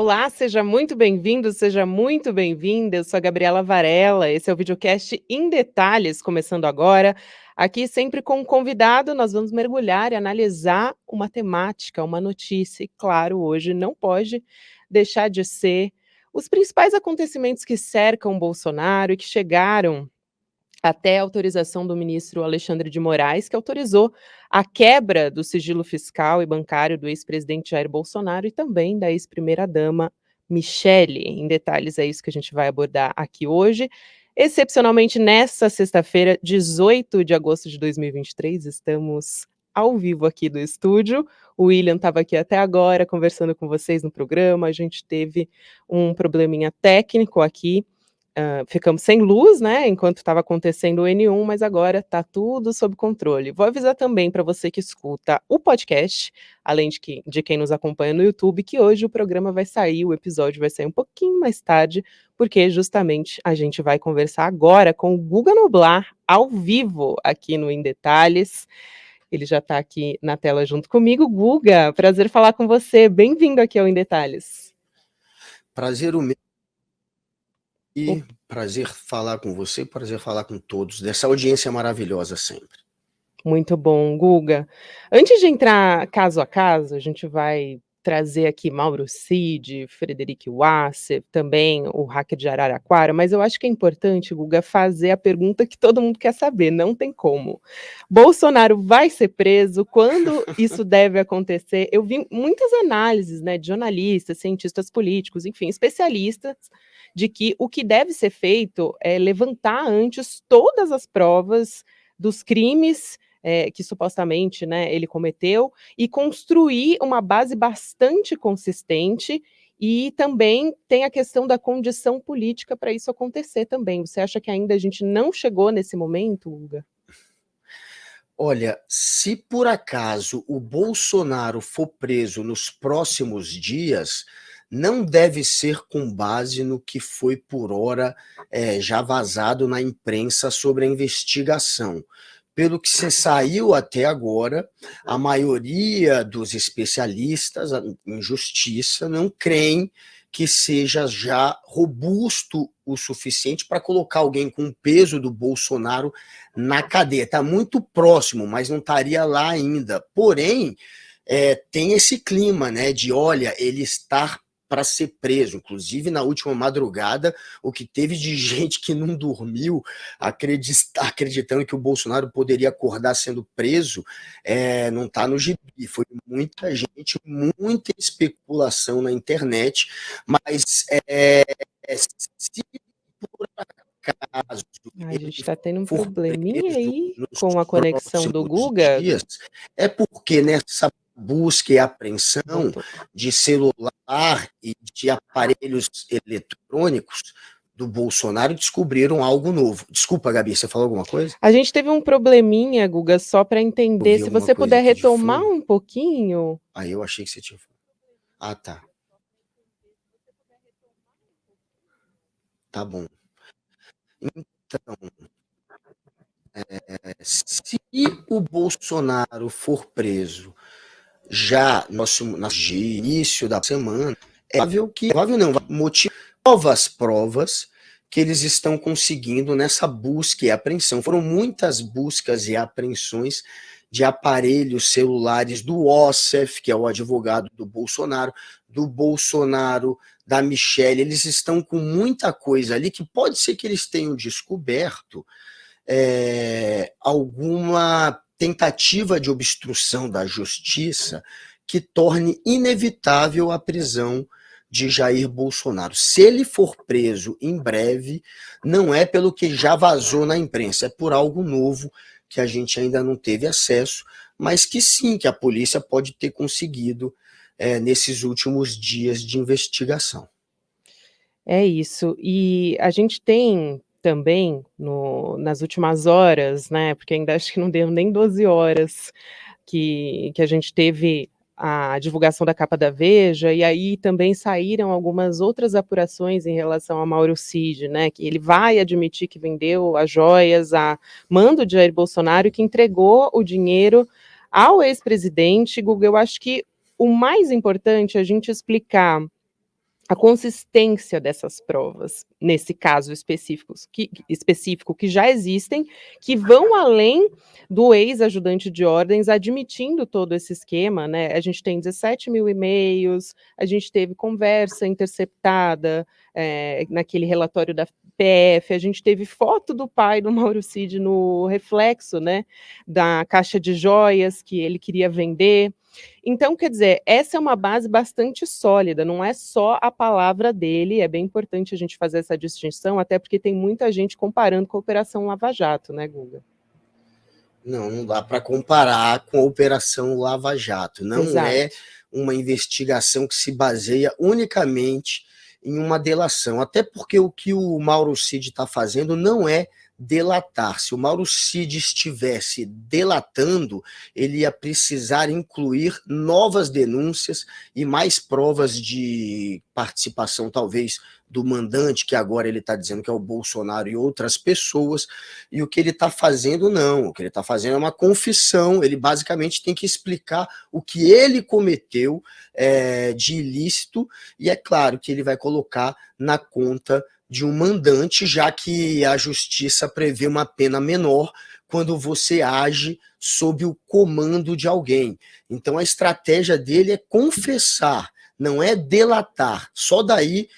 Olá, seja muito bem-vindo, seja muito bem-vinda. Eu sou a Gabriela Varela. Esse é o videocast Em Detalhes, começando agora. Aqui, sempre com um convidado, nós vamos mergulhar e analisar uma temática, uma notícia. E, claro, hoje não pode deixar de ser os principais acontecimentos que cercam Bolsonaro e que chegaram até a autorização do ministro Alexandre de Moraes, que autorizou a quebra do sigilo fiscal e bancário do ex-presidente Jair Bolsonaro e também da ex-primeira-dama Michele. Em detalhes, é isso que a gente vai abordar aqui hoje. Excepcionalmente, nesta sexta-feira, 18 de agosto de 2023, estamos ao vivo aqui do estúdio. O William estava aqui até agora conversando com vocês no programa. A gente teve um probleminha técnico aqui. Ficamos sem luz, né, enquanto estava acontecendo o N1, mas agora está tudo sob controle. Vou avisar também para você que escuta o podcast, além de quem nos acompanha no YouTube, que hoje o programa vai sair, o episódio vai sair um pouquinho mais tarde, porque justamente a gente vai conversar agora com o Guga Noblar, ao vivo, aqui no Em Detalhes. Ele já está aqui na tela junto comigo. Guga, prazer falar com você. Bem-vindo aqui ao Em Detalhes. Prazer o meu. E prazer falar com você, prazer falar com todos, dessa audiência maravilhosa sempre. Muito bom, Guga. Antes de entrar caso a caso, a gente vai trazer aqui Mauro Cid, Frederic Wasser, também o hacker de Araraquara, mas eu acho que é importante, Guga, fazer a pergunta que todo mundo quer saber, não tem como. Bolsonaro vai ser preso? Quando isso deve acontecer? Eu vi muitas análises, né, de jornalistas, cientistas políticos, enfim, especialistas, de que o que deve ser feito é levantar antes todas as provas dos crimes que supostamente, né, ele cometeu, e construir uma base bastante consistente, e também tem a questão da condição política para isso acontecer também. Você acha que ainda a gente não chegou nesse momento, Uga? Olha, se por acaso o Bolsonaro for preso nos próximos dias, não deve ser com base no que foi por hora já vazado na imprensa sobre a investigação. Pelo que se saiu até agora, a maioria dos especialistas em justiça não creem que seja já robusto o suficiente para colocar alguém com o peso do Bolsonaro na cadeia. Está muito próximo, mas não estaria lá ainda. Porém, tem esse clima, né, de olha, ele está para ser preso. Inclusive, na última madrugada, o que teve de gente que não dormiu, acreditando que o Bolsonaro poderia acordar sendo preso, não está no gibi. Foi muita gente, muita especulação na internet, mas se por acaso A gente ele está tendo um for probleminha preso aí nos com a conexão do próximos Guga. dias, é porque nessa busca e apreensão Voltou. de celular e de aparelhos eletrônicos do Bolsonaro descobriram algo novo. Desculpa, Gabi, você falou alguma coisa? A gente teve um probleminha, Guga, só para entender. Ouvi Se alguma você coisa puder aqui de retomar fundo. um pouquinho. Aí eu achei que você tinha falado. Ah, tá. Tá bom. Então, se o Bolsonaro for preso já no início da semana, provável não, motivo novas provas que eles estão conseguindo nessa busca e apreensão. Foram muitas buscas e apreensões de aparelhos celulares do Ossef, que é o advogado do Bolsonaro, da Michele. Eles estão com muita coisa ali que pode ser que eles tenham descoberto alguma tentativa de obstrução da justiça que torne inevitável a prisão de Jair Bolsonaro. Se ele for preso em breve, não é pelo que já vazou na imprensa, é por algo novo que a gente ainda não teve acesso, mas que sim, que a polícia pode ter conseguido nesses últimos dias de investigação. É isso. E a gente tem também, nas últimas horas, né, porque ainda acho que não deu nem 12 horas que a gente teve a divulgação da capa da Veja, e aí também saíram algumas outras apurações em relação a Mauro Cid, né, que ele vai admitir que vendeu as joias a mando de Jair Bolsonaro e que entregou o dinheiro ao ex-presidente. Guga, eu acho que o mais importante é a gente explicar a consistência dessas provas, nesse caso específico que já existem, que vão além do ex-ajudante de ordens admitindo todo esse esquema, né? A gente tem 17 mil e-mails, a gente teve conversa interceptada naquele relatório da PF, a gente teve foto do pai do Mauro Cid no reflexo, né, da caixa de joias que ele queria vender. Então, quer dizer, essa é uma base bastante sólida, não é só a palavra dele, é bem importante a gente fazer essa distinção, até porque tem muita gente comparando com a Operação Lava Jato, né, Guga? Não dá para comparar com a Operação Lava Jato. Não é Exato. uma investigação que se baseia unicamente em uma delação. Até porque o que o Mauro Cid está fazendo não é delatar. Se o Mauro Cid estivesse delatando, ele ia precisar incluir novas denúncias e mais provas de participação, talvez, do mandante, que agora ele está dizendo que é o Bolsonaro e outras pessoas, e o que ele está fazendo não, o que ele está fazendo é uma confissão, ele basicamente tem que explicar o que ele cometeu de ilícito, e é claro que ele vai colocar na conta de um mandante, já que a justiça prevê uma pena menor quando você age sob o comando de alguém. Então a estratégia dele é confessar, não é delatar. Só daí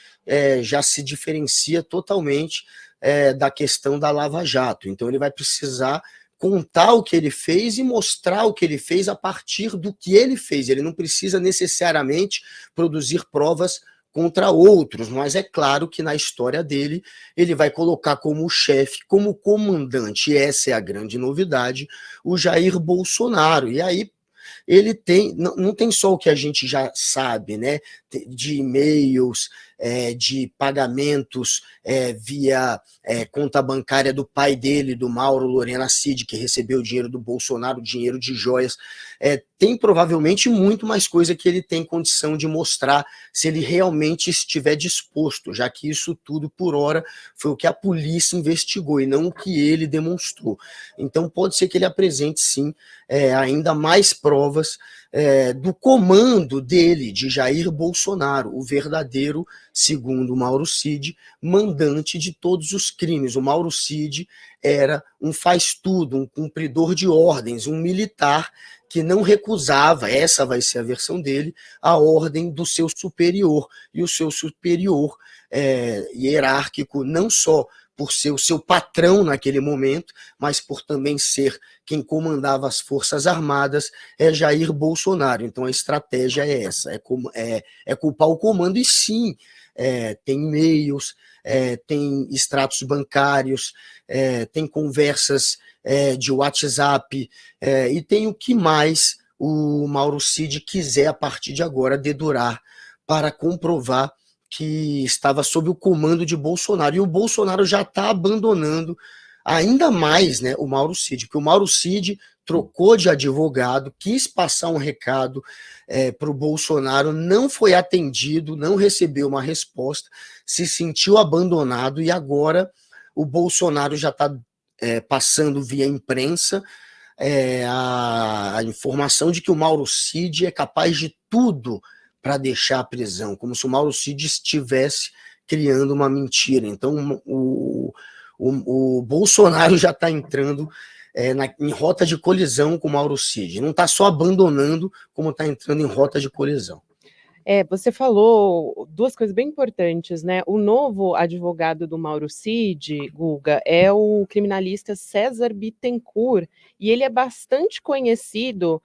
já se diferencia totalmente da questão da Lava Jato. Então ele vai precisar contar o que ele fez e mostrar o que ele fez a partir do que ele fez. Ele não precisa necessariamente produzir provas contra outros, mas é claro que na história dele ele vai colocar como chefe, como comandante, e essa é a grande novidade, o Jair Bolsonaro. E aí ele tem, não tem só o que a gente já sabe, né, de e-mails, de pagamentos via conta bancária do pai dele, do Mauro Lorena Cid, que recebeu o dinheiro do Bolsonaro, dinheiro de joias. Tem provavelmente muito mais coisa que ele tem condição de mostrar se ele realmente estiver disposto, já que isso tudo, por hora, foi o que a polícia investigou e não o que ele demonstrou. Então pode ser que ele apresente, sim, ainda mais provas do comando dele, de Jair Bolsonaro, o verdadeiro, segundo Mauro Cid, mandante de todos os crimes. O Mauro Cid era um faz-tudo, um cumpridor de ordens, um militar que não recusava, essa vai ser a versão dele, a ordem do seu superior. E o seu superior hierárquico, não só por ser o seu patrão naquele momento, mas por também ser quem comandava as Forças Armadas, é Jair Bolsonaro. Então a estratégia é essa, é culpar o comando, e sim, tem e-mails, tem extratos bancários, tem conversas de WhatsApp, e tem o que mais o Mauro Cid quiser a partir de agora dedurar para comprovar que estava sob o comando de Bolsonaro. E o Bolsonaro já está abandonando ainda mais, né, o Mauro Cid, porque o Mauro Cid trocou de advogado, quis passar um recado para o Bolsonaro, não foi atendido, não recebeu uma resposta, se sentiu abandonado, e agora o Bolsonaro já está passando via imprensa a informação de que o Mauro Cid é capaz de tudo para deixar a prisão, como se o Mauro Cid estivesse criando uma mentira. Então o Bolsonaro já está entrando em rota de colisão com o Mauro Cid. Não está só abandonando, como está entrando em rota de colisão. Você falou duas coisas bem importantes, né? O novo advogado do Mauro Cid, Guga, é o criminalista César Bittencourt, e ele é bastante conhecido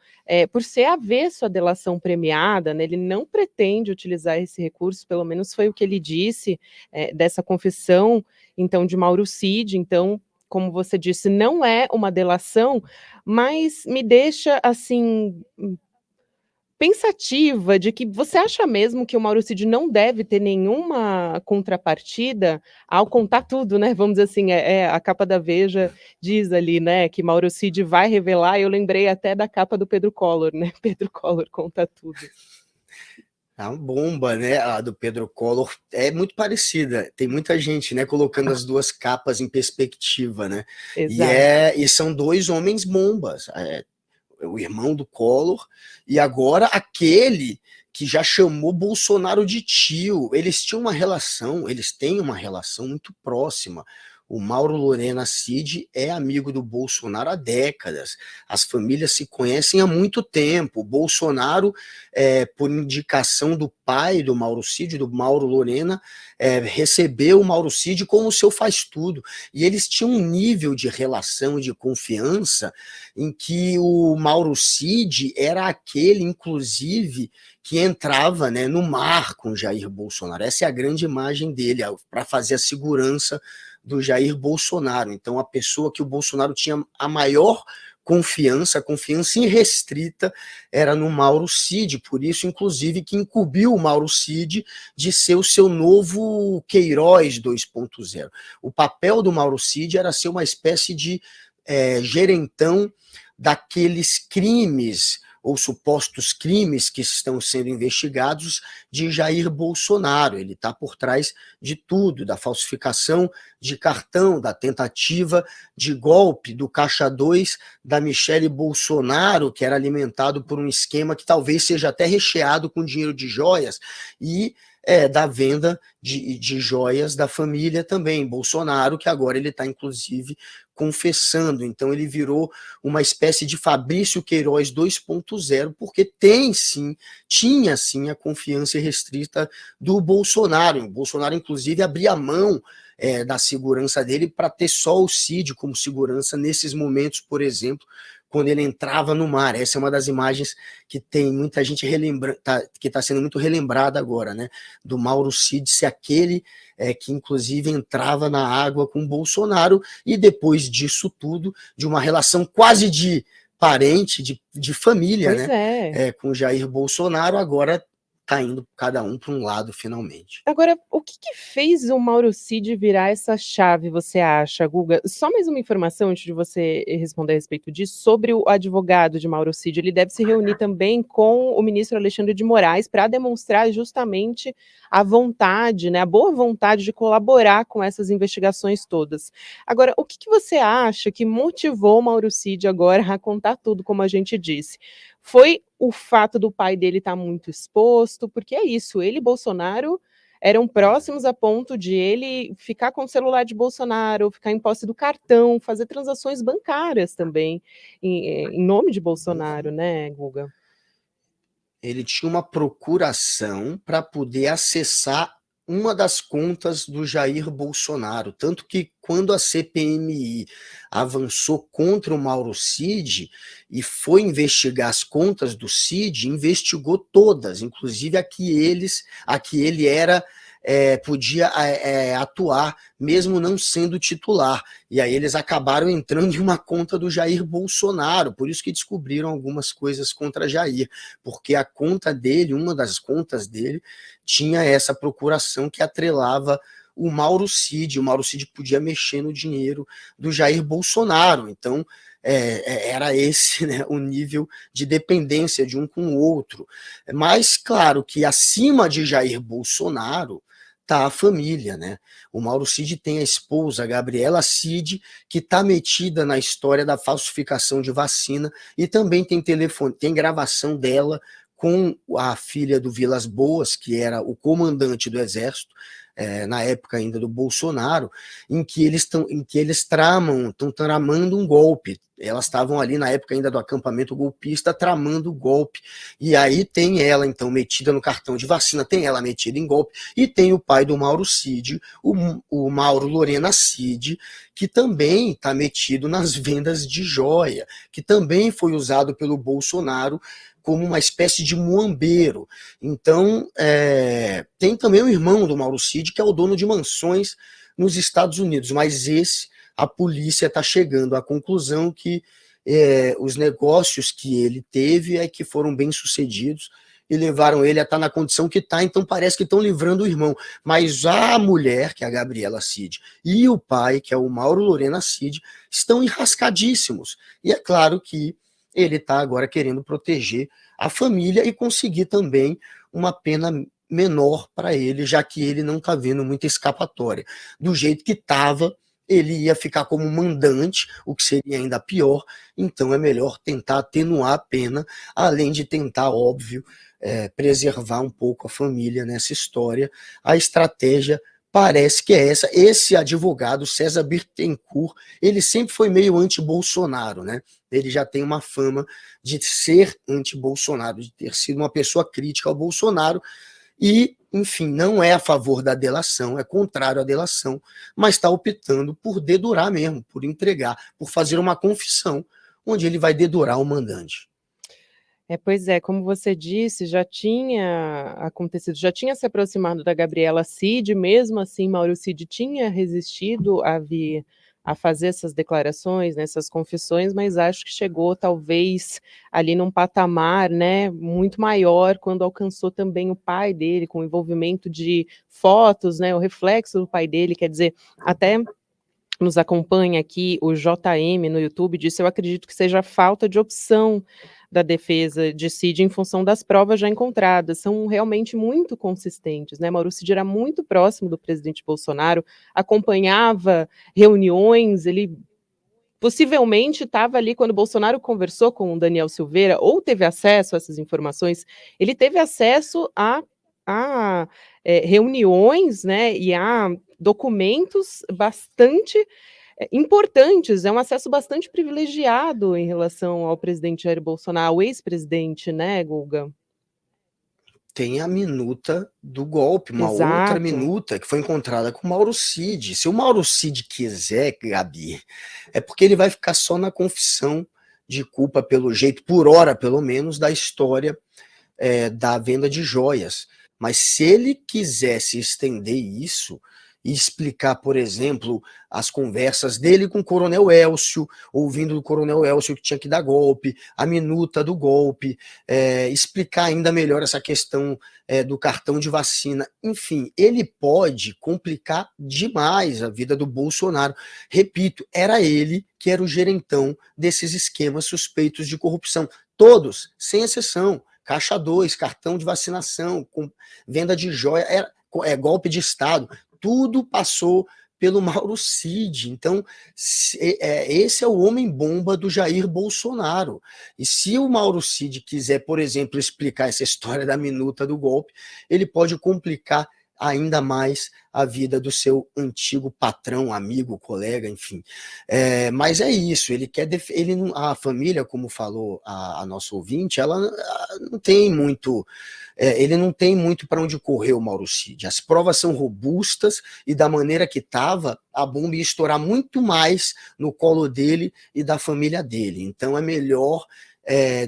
por ser avesso à delação premiada, né? Ele não pretende utilizar esse recurso, pelo menos foi o que ele disse dessa confissão, então, de Mauro Cid. Então, como você disse, não é uma delação, mas me deixa, assim, pensativa de que você acha mesmo que o Mauro Cid não deve ter nenhuma contrapartida ao contar tudo, né, vamos dizer assim, a capa da Veja diz ali, né, que Mauro Cid vai revelar, eu lembrei até da capa do Pedro Collor, né, Pedro Collor conta tudo. A bomba, né, a do Pedro Collor é muito parecida. Tem muita gente, né, colocando as duas capas em perspectiva, né? Exato. E são dois homens bombas. O irmão do Collor, e agora aquele que já chamou Bolsonaro de tio. Eles têm uma relação muito próxima. O Mauro Lorena Cid é amigo do Bolsonaro há décadas. As famílias se conhecem há muito tempo. O Bolsonaro, por indicação do pai do Mauro Cid, do Mauro Lorena, recebeu o Mauro Cid como seu faz-tudo. E eles tinham um nível de relação e de confiança em que o Mauro Cid era aquele, inclusive, que entrava, né, no mar com Jair Bolsonaro. Essa é a grande imagem dele, para fazer a segurança do Jair Bolsonaro. Então, a pessoa que o Bolsonaro tinha a maior confiança, a confiança irrestrita, era no Mauro Cid. Por isso, inclusive, que incumbiu o Mauro Cid de ser o seu novo Queiroz 2.0. O papel do Mauro Cid era ser uma espécie de gerentão daqueles crimes ou supostos crimes que estão sendo investigados de Jair Bolsonaro. Ele está por trás de tudo, da falsificação de cartão, da tentativa de golpe do Caixa 2 da Michele Bolsonaro, que era alimentado por um esquema que talvez seja até recheado com dinheiro de joias, e da venda de joias da família também, Bolsonaro, que agora ele está, inclusive, confessando. Então ele virou uma espécie de Fabrício Queiroz 2.0, porque tinha sim a confiança irrestrita do Bolsonaro. O Bolsonaro, inclusive, abria mão da segurança dele para ter só o Cid como segurança nesses momentos, por exemplo, quando ele entrava no mar. Essa é uma das imagens que tem muita gente que está sendo muito relembrada agora, né? Do Mauro Cid ser aquele que, inclusive, entrava na água com Bolsonaro, e depois disso tudo, de uma relação quase de parente, de família, Pois né? é. Com Jair Bolsonaro, agora está indo cada um para um lado, finalmente. Agora, o que que fez o Mauro Cid virar essa chave, você acha, Guga? Só mais uma informação antes de você responder a respeito disso, sobre o advogado de Mauro Cid. Ele deve se reunir também com o ministro Alexandre de Moraes para demonstrar justamente a vontade, né, a boa vontade de colaborar com essas investigações todas. Agora, o que que você acha que motivou o Mauro Cid agora a contar tudo, como a gente disse? Foi o fato do pai dele estar muito exposto? Porque é isso, ele e Bolsonaro eram próximos a ponto de ele ficar com o celular de Bolsonaro, ficar em posse do cartão, fazer transações bancárias também, em nome de Bolsonaro, né, Guga? Ele tinha uma procuração para poder acessar uma das contas do Jair Bolsonaro, tanto que quando a CPMI avançou contra o Mauro Cid e foi investigar as contas do Cid, investigou todas, inclusive a que ele podia atuar, mesmo não sendo titular. E aí eles acabaram entrando em uma conta do Jair Bolsonaro, por isso que descobriram algumas coisas contra Jair, porque a conta dele, uma das contas dele, tinha essa procuração que atrelava o Mauro Cid podia mexer no dinheiro do Jair Bolsonaro. Então, era esse, né, o nível de dependência de um com o outro. Mas, claro, que acima de Jair Bolsonaro está a família, né? O Mauro Cid tem a esposa, a Gabriela Cid, que está metida na história da falsificação de vacina, e também tem gravação dela com a filha do Vilas Boas, que era o comandante do Exército, na época ainda do Bolsonaro, em que eles estão tramando um golpe. Elas estavam ali na época ainda do acampamento golpista tramando o golpe. E aí tem ela, então, metida no cartão de vacina, tem ela metida em golpe, e tem o pai do Mauro Cid, o Mauro Lorena Cid, que também está metido nas vendas de joia, que também foi usado pelo Bolsonaro como uma espécie de muambeiro. Então, tem também o irmão do Mauro Cid, que é o dono de mansões nos Estados Unidos, mas a polícia está chegando à conclusão que os negócios que ele teve que foram bem sucedidos e levaram ele a estar na condição que está, então parece que estão livrando o irmão. Mas a mulher, que é a Gabriela Cid, e o pai, que é o Mauro Lorena Cid, estão enrascadíssimos. E é claro que ele está agora querendo proteger a família e conseguir também uma pena menor para ele, já que ele não está vendo muita escapatória. Do jeito que estava, ele ia ficar como mandante, o que seria ainda pior, então é melhor tentar atenuar a pena, além de tentar, óbvio, preservar um pouco a família nessa história. A estratégia parece que é essa. Esse advogado, César Bittencourt, ele sempre foi meio anti-Bolsonaro, né? Ele já tem uma fama de ser anti-Bolsonaro, de ter sido uma pessoa crítica ao Bolsonaro e, enfim, não é a favor da delação, é contrário à delação, mas está optando por dedurar mesmo, por entregar, por fazer uma confissão, onde ele vai dedurar o mandante. Pois é, como você disse, já tinha acontecido, já tinha se aproximado da Gabriela Cid, mesmo assim Mauro Cid tinha resistido a vir a fazer essas declarações, né, essas confissões, mas acho que chegou talvez ali num patamar, né, muito maior quando alcançou também o pai dele, com o envolvimento de fotos, né, o reflexo do pai dele, quer dizer, até nos acompanha aqui o JM no YouTube, disse: eu acredito que seja a falta de opção da defesa de Cid em função das provas já encontradas, são realmente muito consistentes, né, Mauro Cid era muito próximo do presidente Bolsonaro, acompanhava reuniões, ele possivelmente estava ali quando Bolsonaro conversou com o Daniel Silveira, ou teve acesso a essas informações, ele teve acesso a reuniões, né, e a documentos bastante importantes, é um acesso bastante privilegiado em relação ao presidente Jair Bolsonaro, ao ex-presidente, né, Guga? Tem a minuta do golpe, uma outra Exato. minuta que foi encontrada com o Mauro Cid. Se o Mauro Cid quiser, Gabi, é porque ele vai ficar só na confissão de culpa, pelo jeito, por hora pelo menos, da história da venda de joias. Mas se ele quisesse estender isso e explicar, por exemplo, as conversas dele com o Coronel Elcio, ouvindo do Coronel Elcio que tinha que dar golpe, a minuta do golpe, explicar ainda melhor essa questão do cartão de vacina, enfim, ele pode complicar demais a vida do Bolsonaro. Repito, era ele que era o gerentão desses esquemas suspeitos de corrupção, todos, sem exceção. Caixa 2, cartão de vacinação, venda de joia, golpe de Estado, tudo passou pelo Mauro Cid. Então, esse é o homem-bomba do Jair Bolsonaro. E se o Mauro Cid quiser, por exemplo, explicar essa história da minuta do golpe, ele pode complicar ainda mais a vida do seu antigo patrão, amigo, colega, enfim. Mas é isso, ele quer a família, como falou a nossa ouvinte, ela não tem muito, ele não tem muito para onde correr, o Mauro Cid. As provas são robustas e da maneira que estava, a bomba ia estourar muito mais no colo dele e da família dele. Então é melhor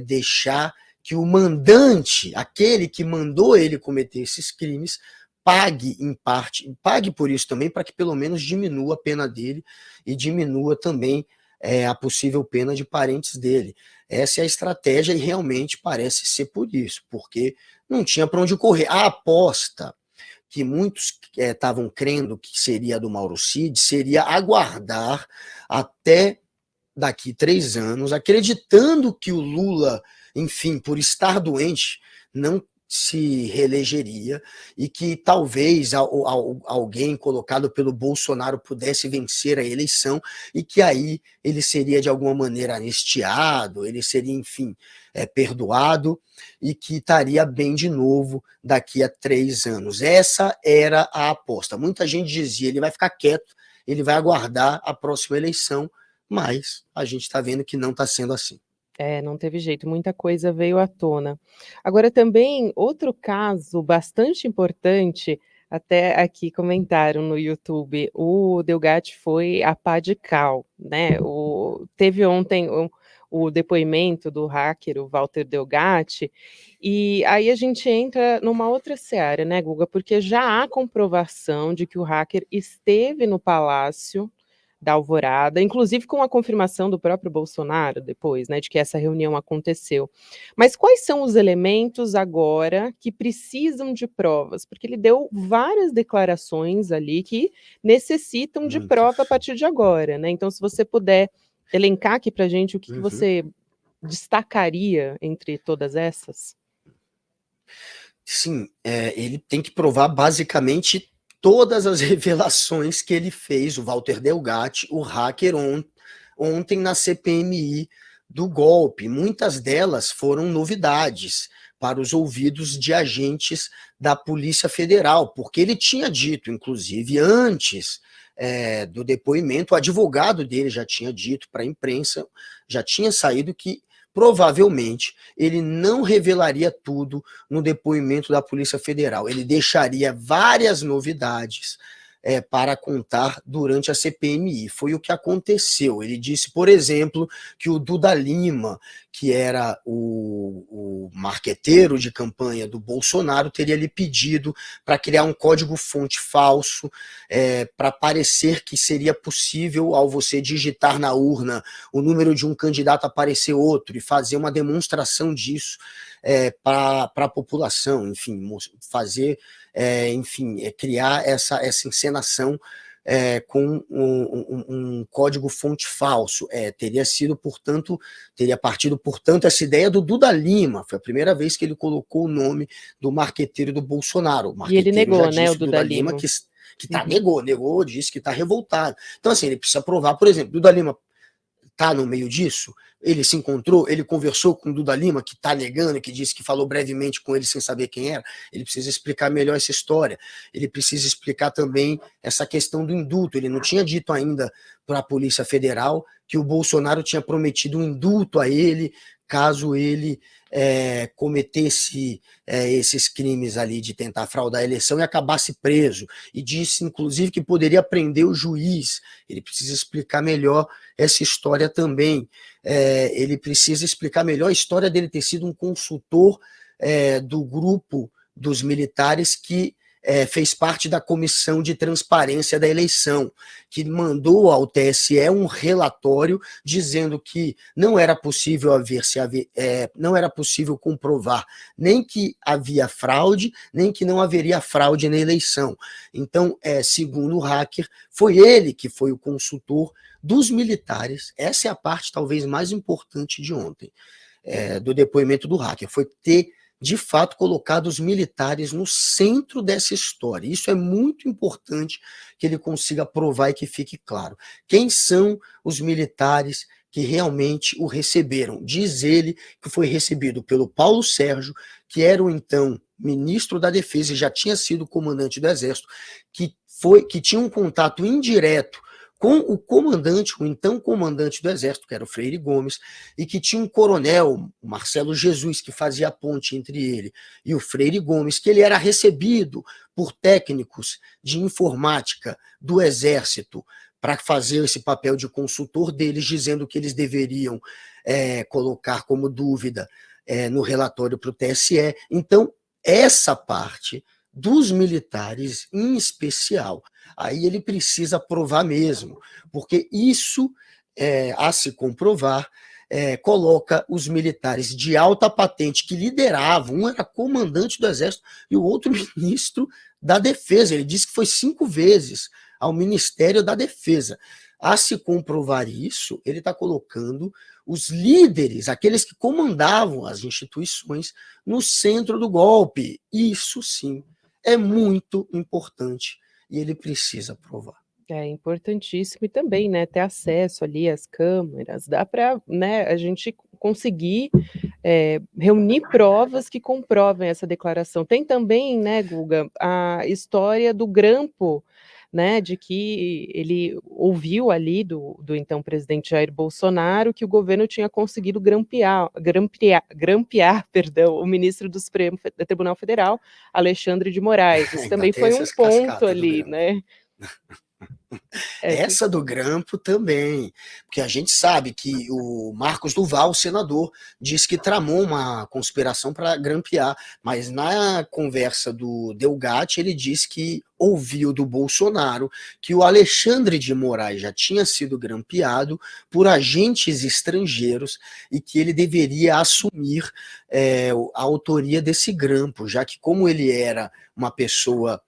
deixar que o mandante, aquele que mandou ele cometer esses crimes, pague em parte, pague por isso também, para que pelo menos diminua a pena dele e diminua também a possível pena de parentes dele. Essa é a estratégia e realmente parece ser por isso, porque não tinha para onde correr. A aposta que muitos estavam crendo que seria do Mauro Cid seria aguardar até daqui 3 anos, acreditando que o Lula, enfim, por estar doente, não se reelegeria e que talvez alguém colocado pelo Bolsonaro pudesse vencer a eleição e que aí ele seria de alguma maneira anistiado, ele seria, enfim, perdoado e que estaria bem de novo daqui a 3 anos. Essa era a aposta. Muita gente dizia, ele vai ficar quieto, ele vai aguardar a próxima eleição, mas a gente está vendo que não está sendo assim. Não teve jeito, muita coisa veio à tona. Agora também, outro caso bastante importante, até aqui comentaram no YouTube, o Delgatti foi a pá de cal, né, teve ontem o depoimento do hacker, o Walter Delgatti, e aí a gente entra numa outra seara, né, Guga, porque já há comprovação de que o hacker esteve no Palácio da Alvorada, inclusive com a confirmação do próprio Bolsonaro depois, né, de que essa reunião aconteceu. Mas quais são os elementos agora que precisam de provas? Porque ele deu várias declarações ali que necessitam de prova a Muitas. partir de agora, né? Então, se você puder elencar aqui para a gente o que você destacaria entre todas essas? Sim, ele tem que provar basicamente todas as revelações que ele fez, o Walter Delgatti, o hacker, ontem na CPMI do golpe. Muitas delas foram novidades, para os ouvidos de agentes da Polícia Federal, porque ele tinha dito, inclusive, antes do depoimento, o advogado dele já tinha dito para a imprensa, já tinha saído que provavelmente ele não revelaria tudo no depoimento da Polícia Federal, ele deixaria várias novidades para contar durante a CPMI. Foi o que aconteceu. Ele disse, por exemplo, que o Duda Lima, que era o marqueteiro de campanha do Bolsonaro, teria lhe pedido para criar um código-fonte falso, para parecer que seria possível, ao você digitar na urna o número de um candidato, aparecer outro, e fazer uma demonstração disso para a população, enfim, fazer, criar essa encenação com um código-fonte falso. Teria partido, portanto, essa ideia do Duda Lima. Foi a primeira vez que ele colocou o nome do marqueteiro do Bolsonaro. O marqueteiro E ele negou, já disse, né, o Duda Lima. Negou, disse que está revoltado. Então, assim, ele precisa provar, por exemplo, Duda Lima está no meio disso, ele se encontrou, ele conversou com o Duda Lima, que está negando, que disse que falou brevemente com ele sem saber quem era. Ele precisa explicar melhor essa história. Ele precisa explicar também essa questão do indulto. Ele não tinha dito ainda para a Polícia Federal que o Bolsonaro tinha prometido um indulto a ele, caso ele cometesse esses crimes ali de tentar fraudar a eleição e acabasse preso. E disse, inclusive, que poderia prender o juiz. Ele precisa explicar melhor essa história também. Ele precisa explicar melhor a história dele ter sido um consultor do grupo dos militares que fez parte da comissão de transparência da eleição, que mandou ao TSE um relatório dizendo que não era possível não era possível comprovar nem que havia fraude, nem que não haveria fraude na eleição. Então, segundo o hacker, foi ele que foi o consultor dos militares. Essa é a parte talvez mais importante de ontem, do depoimento do hacker, foi ter de fato colocado os militares no centro dessa história. Isso é muito importante que ele consiga provar e que fique claro. Quem são os militares que realmente o receberam? Diz ele que foi recebido pelo Paulo Sérgio, que era o então ministro da Defesa e já tinha sido comandante do Exército, que tinha um contato indireto com o comandante, o então comandante do Exército, que era o Freire Gomes, e que tinha um coronel, o Marcelo Jesus, que fazia a ponte entre ele e o Freire Gomes, que ele era recebido por técnicos de informática do Exército para fazer esse papel de consultor deles, dizendo que eles deveriam colocar como dúvida no relatório para o TSE. Então, essa parte dos militares, em especial, aí ele precisa provar mesmo, porque isso, a se comprovar, coloca os militares de alta patente que lideravam, um era comandante do Exército e o outro ministro da Defesa. Ele disse que foi 5 vezes ao Ministério da Defesa. A se comprovar isso, ele está colocando os líderes, aqueles que comandavam as instituições, no centro do golpe. Isso sim é muito importante e ele precisa provar. É importantíssimo, e também, né, ter acesso ali às câmeras, dá para, né, a gente conseguir reunir provas que comprovem essa declaração. Tem também, né, Guga, a história do grampo, né, de que ele ouviu ali do então presidente Jair Bolsonaro que o governo tinha conseguido grampear, perdão, o ministro do Supremo Tribunal Federal, Alexandre de Moraes. Isso também foi um ponto ali, né? Essa do grampo também, porque a gente sabe que o Marcos Duval, o senador, disse que tramou uma conspiração para grampear, mas na conversa do Delgatti ele disse que ouviu do Bolsonaro que o Alexandre de Moraes já tinha sido grampeado por agentes estrangeiros e que ele deveria assumir a autoria desse grampo, já que como ele era uma pessoa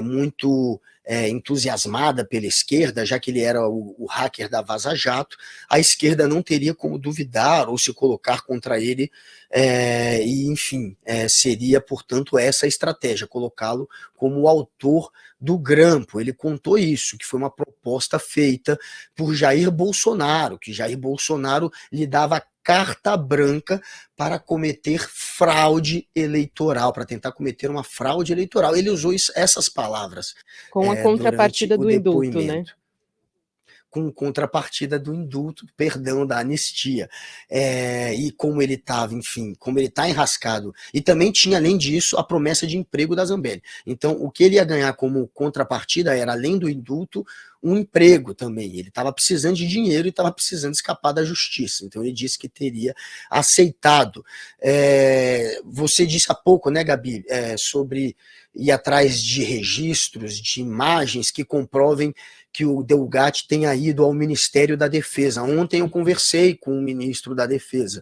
muito entusiasmada pela esquerda, já que ele era o hacker da Vaza Jato, a esquerda não teria como duvidar ou se colocar contra ele, e enfim, seria, portanto, essa a estratégia, colocá-lo como o autor do grampo. Ele contou isso, que foi uma proposta feita por Jair Bolsonaro, que Jair Bolsonaro lhe dava carta branca para cometer fraude eleitoral, para tentar cometer uma fraude eleitoral. Ele usou essas palavras Com a durante contrapartida o do indulto, né? depoimento, com contrapartida do indulto, perdão, da anistia. E como ele estava, enfim, como ele está enrascado, e também tinha, além disso, a promessa de emprego da Zambelli. Então, o que ele ia ganhar como contrapartida era, além do indulto, um emprego também. Ele estava precisando de dinheiro e estava precisando escapar da justiça. Então, ele disse que teria aceitado. Você disse há pouco, né, Gabi, sobre ir atrás de registros, de imagens que comprovem que o Delgatti tenha ido ao Ministério da Defesa. Ontem eu conversei com o ministro da Defesa,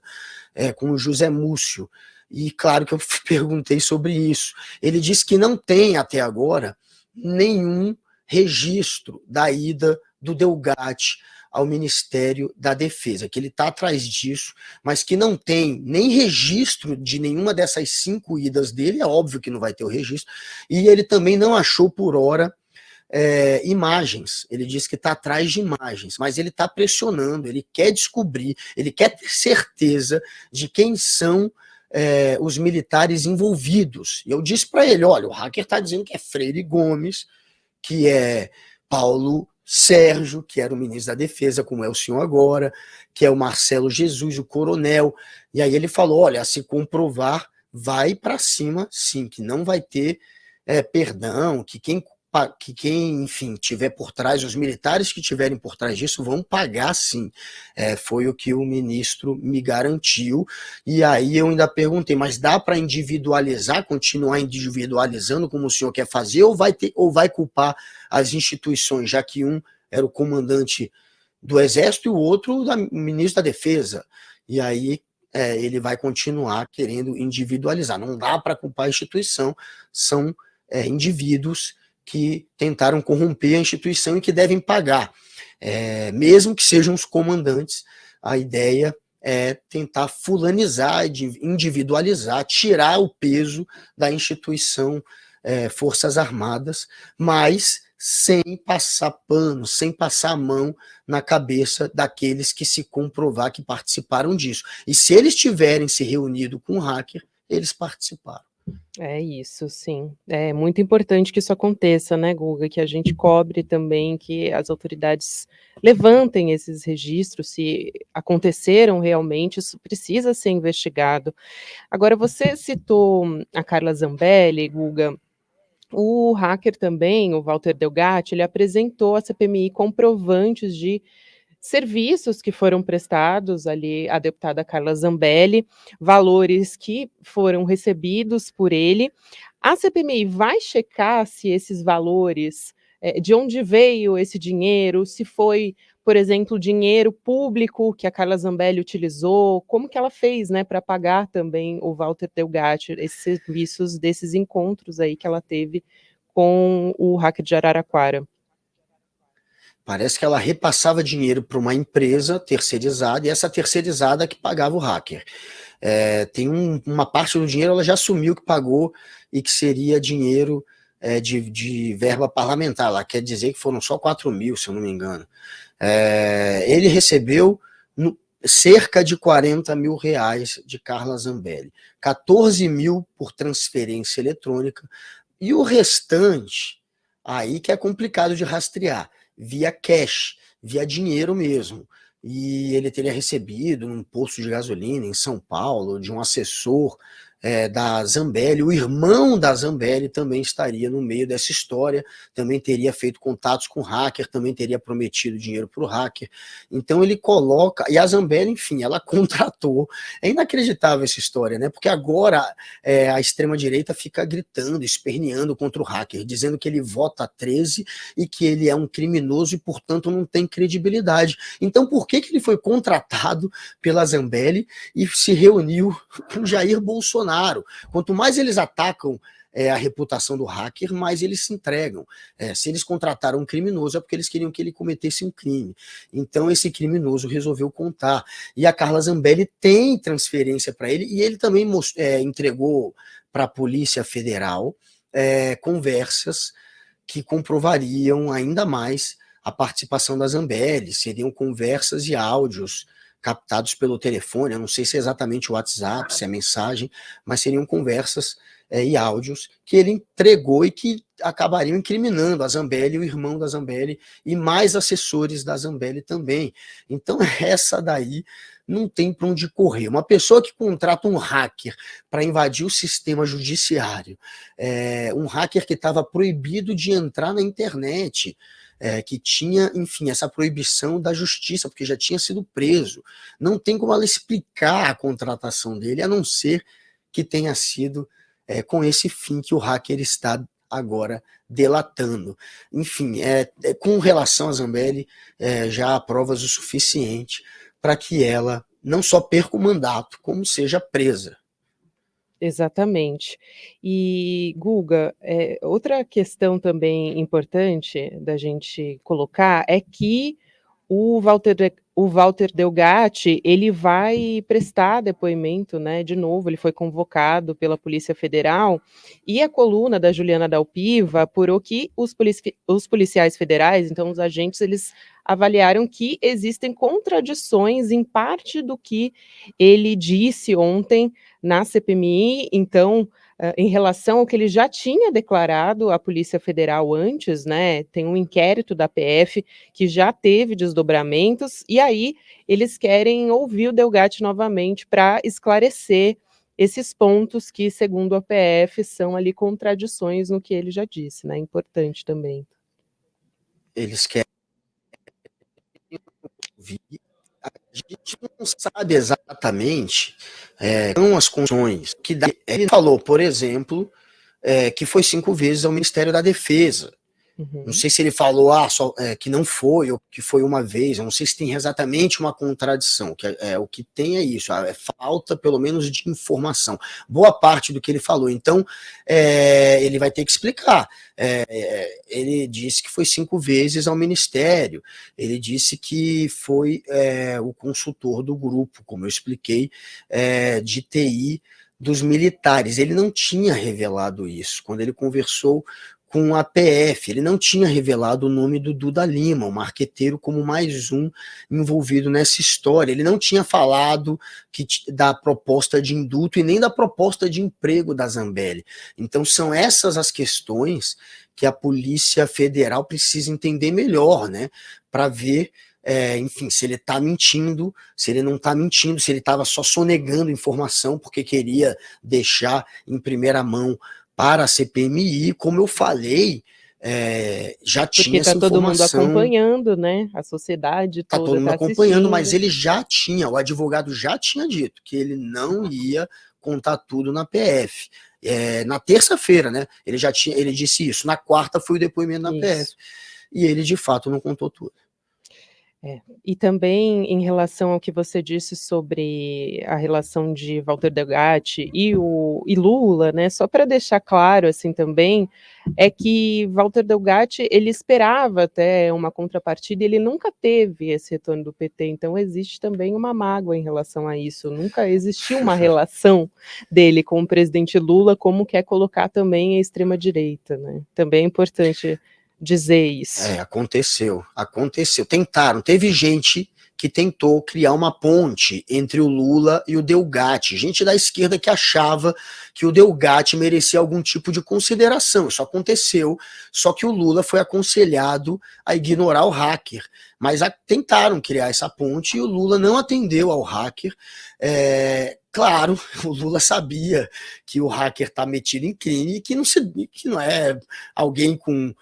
com o José Múcio, e claro que eu perguntei sobre isso. Ele disse que não tem até agora nenhum registro da ida do Delgatti ao Ministério da Defesa, que ele está atrás disso, mas que não tem nem registro de nenhuma dessas 5 idas dele, é óbvio que não vai ter o registro, e ele também não achou por hora imagens. Ele diz que está atrás de imagens, mas ele está pressionando, ele quer descobrir, ele quer ter certeza de quem são os militares envolvidos. E eu disse para ele, olha, o hacker está dizendo que é Freire Gomes, que é Paulo Sérgio, que era o ministro da Defesa, como é o senhor agora, que é o Marcelo Jesus, o coronel. E aí ele falou, olha, se comprovar, vai para cima, sim, que não vai ter perdão, que quem, enfim, tiver por trás, os militares que tiverem por trás disso vão pagar sim. Foi o que o ministro me garantiu. E aí eu ainda perguntei, mas dá para individualizar, continuar individualizando como o senhor quer fazer, ou vai culpar as instituições, já que um era o comandante do Exército e o outro o ministro da Defesa? E aí ele vai continuar querendo individualizar. Não dá para culpar a instituição, são indivíduos que tentaram corromper a instituição e que devem pagar. Mesmo que sejam os comandantes, a ideia é tentar fulanizar, individualizar, tirar o peso da instituição Forças Armadas, mas sem passar pano, sem passar a mão na cabeça daqueles que se comprovar que participaram disso. E se eles tiverem se reunido com o hacker, eles participaram. É isso, sim. É muito importante que isso aconteça, né, Guga, que a gente cobre também, que as autoridades levantem esses registros, se aconteceram realmente, isso precisa ser investigado. Agora, você citou a Carla Zambelli, Guga, o hacker também, o Walter Delgatti, ele apresentou à CPMI comprovantes de serviços que foram prestados ali à deputada Carla Zambelli, valores que foram recebidos por ele. A CPMI vai checar se esses valores, de onde veio esse dinheiro, se foi, por exemplo, dinheiro público que a Carla Zambelli utilizou, como que ela fez, né, para pagar também o Walter Delgatti, esses serviços desses encontros aí que ela teve com o hacker de Araraquara. Parece que ela repassava dinheiro para uma empresa terceirizada, e essa terceirizada que pagava o hacker. Tem uma parte do dinheiro ela já assumiu que pagou e que seria dinheiro de verba parlamentar. Ela quer dizer que foram só 4 mil, se eu não me engano. Ele recebeu cerca de 40 mil reais de Carla Zambelli, 14 mil por transferência eletrônica, e o restante, aí que é complicado de rastrear, via cash, via dinheiro mesmo. E ele teria recebido num posto de gasolina em São Paulo, de um assessor da Zambelli. O irmão da Zambelli também estaria no meio dessa história, também teria feito contatos com o hacker, também teria prometido dinheiro para o hacker. Então ele coloca, e a Zambelli, enfim, ela contratou. É inacreditável essa história, né? Porque agora a extrema-direita fica gritando, esperneando contra o hacker, dizendo que ele vota 13 e que ele é um criminoso e, portanto, não tem credibilidade. Então, por que ele foi contratado pela Zambelli e se reuniu com Jair Bolsonaro? Quanto mais eles atacam a reputação do hacker, mais eles se entregam. Se eles contrataram um criminoso, é porque eles queriam que ele cometesse um crime. Então, esse criminoso resolveu contar. E a Carla Zambelli tem transferência para ele, e ele também entregou para a Polícia Federal conversas que comprovariam ainda mais a participação da Zambelli, seriam conversas e áudios captados pelo telefone. Eu não sei se é exatamente o WhatsApp, se é mensagem, mas seriam conversas e áudios que ele entregou e que acabariam incriminando a Zambelli, o irmão da Zambelli e mais assessores da Zambelli também. Então, essa daí não tem para onde correr. Uma pessoa que contrata um hacker para invadir o sistema judiciário, um hacker que estava proibido de entrar na internet, que tinha, enfim, essa proibição da justiça, porque já tinha sido preso. Não tem como ela explicar a contratação dele, a não ser que tenha sido com esse fim que o hacker está agora delatando. Enfim, com relação a Zambelli, já há provas o suficiente para que ela não só perca o mandato, como seja presa. Exatamente. E, Guga, outra questão também importante da gente colocar é que o Walter Delgatti, ele vai prestar depoimento, né, de novo, ele foi convocado pela Polícia Federal, e a coluna da Juliana Dalpiva apurou que os policiais federais, então os agentes, eles avaliaram que existem contradições em parte do que ele disse ontem na CPMI, então, em relação ao que ele já tinha declarado à Polícia Federal antes, né, tem um inquérito da PF que já teve desdobramentos, e aí eles querem ouvir o Delgatti novamente para esclarecer esses pontos que, segundo a PF, são ali contradições no que ele já disse, né? Importante também. Eles querem ouvir. A gente não sabe exatamente são as condições que dá. Ele falou, por exemplo, que foi 5 vezes ao Ministério da Defesa. Não sei se ele falou que não foi, ou que foi uma vez, eu não sei se tem exatamente uma contradição, o que tem é isso, falta pelo menos de informação. Boa parte do que ele falou, então ele vai ter que explicar. Ele disse que foi 5 vezes ao Ministério, ele disse que foi o consultor do grupo, como eu expliquei, de TI dos militares. Ele não tinha revelado isso. Quando ele conversou com a PF, ele não tinha revelado o nome do Duda Lima, o marqueteiro, como mais um envolvido nessa história. Ele não tinha falado da proposta de indulto e nem da proposta de emprego da Zambelli. Então são essas as questões que a Polícia Federal precisa entender melhor, né, para ver enfim, se ele está mentindo, se ele não está mentindo, se ele estava só sonegando informação porque queria deixar em primeira mão para a CPMI, como eu falei, já tinha essa informação. Porque está todo mundo acompanhando, né? A sociedade toda está todo mundo assistindo. acompanhando, mas ele já tinha, o advogado já tinha dito que ele não ia contar tudo na PF. Na terça-feira, né? Ele disse isso. Na quarta foi o depoimento na PF. E ele, de fato, não contou tudo. E também em relação ao que você disse sobre a relação de Walter Delgatti e Lula, né, só para deixar claro assim também, é que Walter Delgatti, ele esperava até uma contrapartida, ele nunca teve esse retorno do PT, então existe também uma mágoa em relação a isso, nunca existiu uma relação dele com o presidente Lula, como quer colocar também a extrema-direita, né, também é importante dizer isso. Aconteceu. Teve gente que tentou criar uma ponte entre o Lula e o Delgatti, gente da esquerda que achava que o Delgatti merecia algum tipo de consideração. Isso aconteceu, só que o Lula foi aconselhado a ignorar o hacker, mas tentaram criar essa ponte e o Lula não atendeu ao hacker. Claro, o Lula sabia que o hacker está metido em crime e que não é alguém com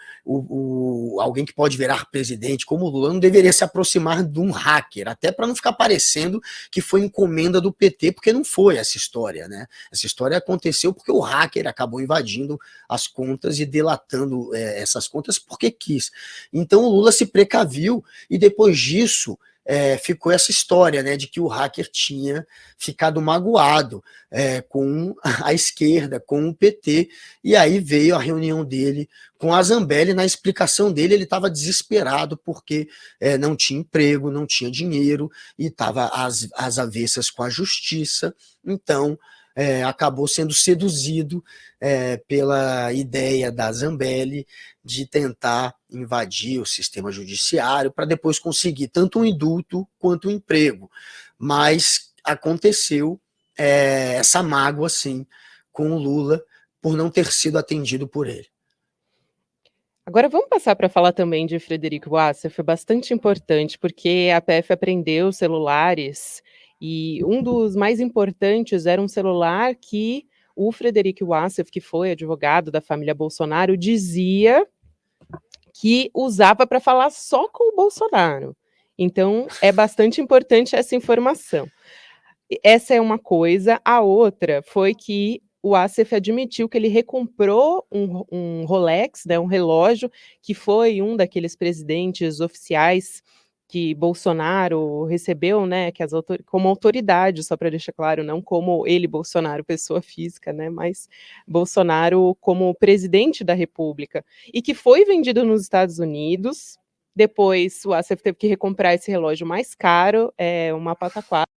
alguém que pode virar presidente como o Lula, não deveria se aproximar de um hacker, até para não ficar parecendo que foi encomenda do PT, porque não foi essa história, né? Essa história aconteceu porque o hacker acabou invadindo as contas e delatando essas contas porque quis. Então o Lula se precaviu e depois disso ficou essa história, né, de que o hacker tinha ficado magoado com a esquerda, com o PT, e aí veio a reunião dele com a Zambelli. Na explicação dele, ele estava desesperado porque não tinha emprego, não tinha dinheiro e estava às avessas com a justiça, então acabou sendo seduzido pela ideia da Zambelli de tentar invadir o sistema judiciário para depois conseguir tanto um indulto quanto um emprego. mas aconteceu essa mágoa, sim, com o Lula por não ter sido atendido por ele. Agora vamos passar para falar também de Frederico Wassef, foi bastante importante, porque a PF apreendeu celulares e um dos mais importantes era um celular que o Frederico Wassef, que foi advogado da família Bolsonaro, dizia que usava para falar só com o Bolsonaro. Então é bastante importante essa informação. Essa é uma coisa. A outra foi que o Assef admitiu que ele recomprou um Rolex, né, um relógio, que foi um daqueles presidentes oficiais que Bolsonaro recebeu, né, que como autoridade, só para deixar claro, não como ele, Bolsonaro, pessoa física, né, mas Bolsonaro como presidente da República, e que foi vendido nos Estados Unidos. Depois o Assef teve que recomprar esse relógio mais caro, uma pataquada.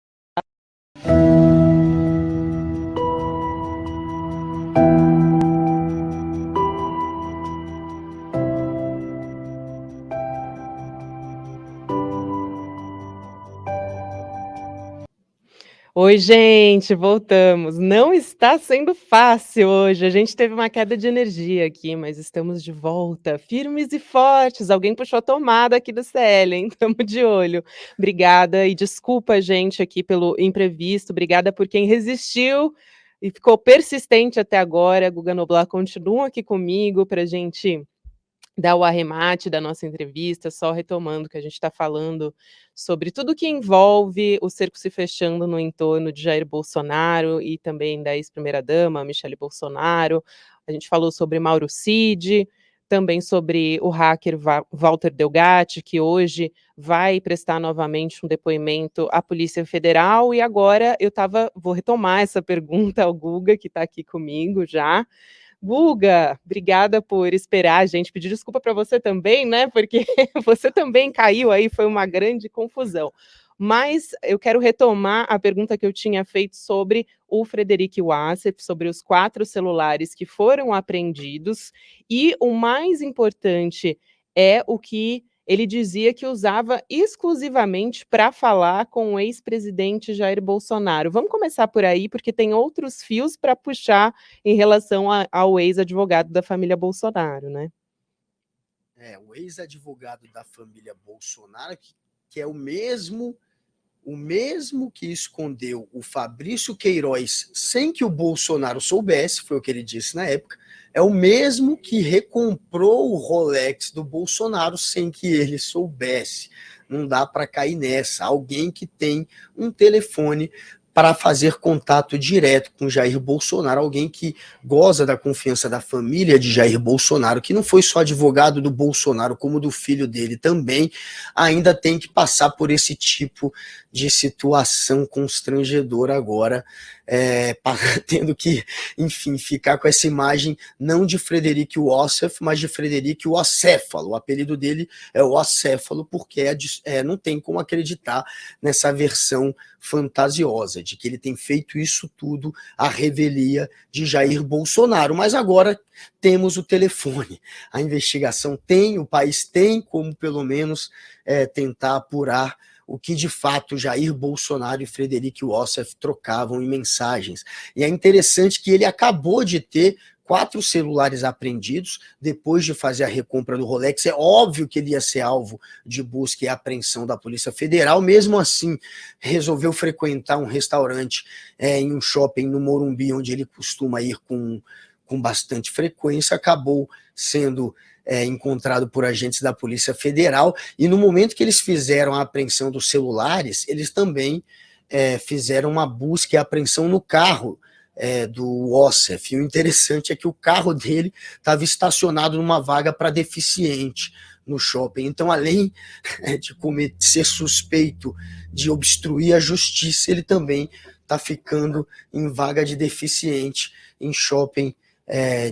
Oi, gente, voltamos. Não está sendo fácil hoje. A gente teve uma queda de energia aqui, mas estamos de volta, firmes e fortes. Alguém puxou a tomada aqui do CL, hein? Estamos de olho. Obrigada e desculpa, gente, aqui pelo imprevisto. Obrigada por quem resistiu e ficou persistente até agora. Guga Noblar continua aqui comigo para a gente dar o arremate da nossa entrevista, só retomando que a gente está falando sobre tudo que envolve o cerco se fechando no entorno de Jair Bolsonaro e também da ex-primeira-dama, Michele Bolsonaro. A gente falou sobre Mauro Cid, também sobre o hacker Walter Delgatti, que hoje vai prestar novamente um depoimento à Polícia Federal. E agora vou retomar essa pergunta ao Guga, que está aqui comigo já. Guga, obrigada por esperar a gente, pedir desculpa para você também, né, porque você também caiu aí, foi uma grande confusão. Mas eu quero retomar a pergunta que eu tinha feito sobre o Frederico Wassef, sobre os 4 celulares que foram apreendidos, e o mais importante é o que ele dizia que usava exclusivamente para falar com o ex-presidente Jair Bolsonaro. Vamos começar por aí, porque tem outros fios para puxar em relação ao ex-advogado da família Bolsonaro, né? O ex-advogado da família Bolsonaro, que é o mesmo que escondeu o Fabrício Queiroz sem que o Bolsonaro soubesse, foi o que ele disse na época, é o mesmo que recomprou o Rolex do Bolsonaro sem que ele soubesse. Não dá para cair nessa. Alguém que tem um telefone para fazer contato direto com Jair Bolsonaro, alguém que goza da confiança da família de Jair Bolsonaro, que não foi só advogado do Bolsonaro, como do filho dele também, ainda tem que passar por esse tipo de situação constrangedora agora, tendo que, enfim, ficar com essa imagem não de Frederico Wassef, mas de Frederico Acéfalo. O apelido dele é o Acéfalo, porque não tem como acreditar nessa versão fantasiosa de que ele tem feito isso tudo à revelia de Jair Bolsonaro. Mas agora temos o telefone. A investigação tem, o país tem como pelo menos tentar apurar o que de fato Jair Bolsonaro e Frederico Wassef trocavam em mensagens. E é interessante que ele acabou de ter 4 celulares apreendidos, depois de fazer a recompra do Rolex. É óbvio que ele ia ser alvo de busca e apreensão da Polícia Federal, mesmo assim, resolveu frequentar um restaurante em um shopping no Morumbi, onde ele costuma ir com bastante frequência, acabou sendo encontrado por agentes da Polícia Federal, e no momento que eles fizeram a apreensão dos celulares, eles também fizeram uma busca e apreensão no carro do Wassef. E o interessante é que o carro dele estava estacionado numa vaga para deficiente no shopping. Então, além de ser suspeito de obstruir a justiça, ele também está ficando em vaga de deficiente em shopping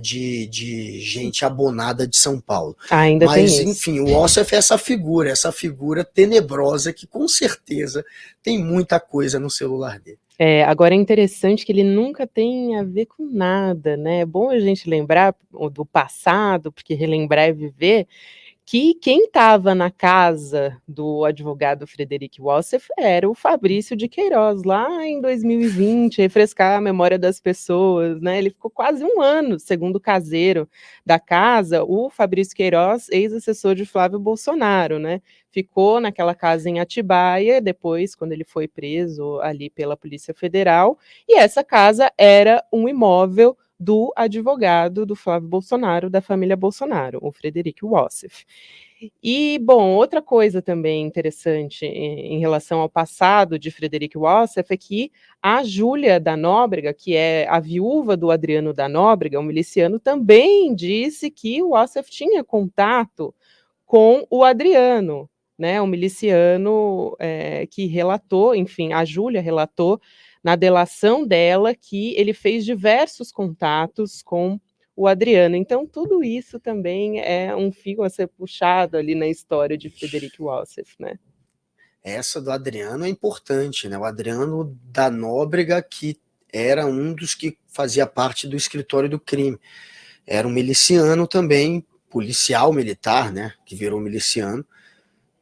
de gente abonada de São Paulo. Ainda Mas, tem isso. enfim, o Wassef é essa figura tenebrosa que com certeza tem muita coisa no celular dele. Agora é interessante que ele nunca tem a ver com nada, né? É bom a gente lembrar do passado, porque relembrar é viver, que quem estava na casa do advogado Frederic Wassef era o Fabrício de Queiroz, lá em 2020, refrescar a memória das pessoas, né? Ele ficou quase um ano, segundo o caseiro da casa, o Fabrício Queiroz, ex-assessor de Flávio Bolsonaro, né? Ficou naquela casa em Atibaia, depois, quando ele foi preso ali pela Polícia Federal, e essa casa era um imóvel do advogado do Flávio Bolsonaro, da família Bolsonaro, o Frederic Wassef. E, bom, outra coisa também interessante em relação ao passado de Frederic Wassef é que a Júlia da Nóbrega, que é a viúva do Adriano da Nóbrega, um miliciano, também disse que o Wassef tinha contato com o Adriano, né, um miliciano que relatou, enfim, a Júlia relatou na delação dela que ele fez diversos contatos com o Adriano. Então, tudo isso também é um fio a ser puxado ali na história de Frederic Wassef, né? Essa do Adriano é importante, né? O Adriano da Nóbrega, que era um dos que fazia parte do escritório do crime. Era um miliciano também, policial militar, né? Que virou miliciano.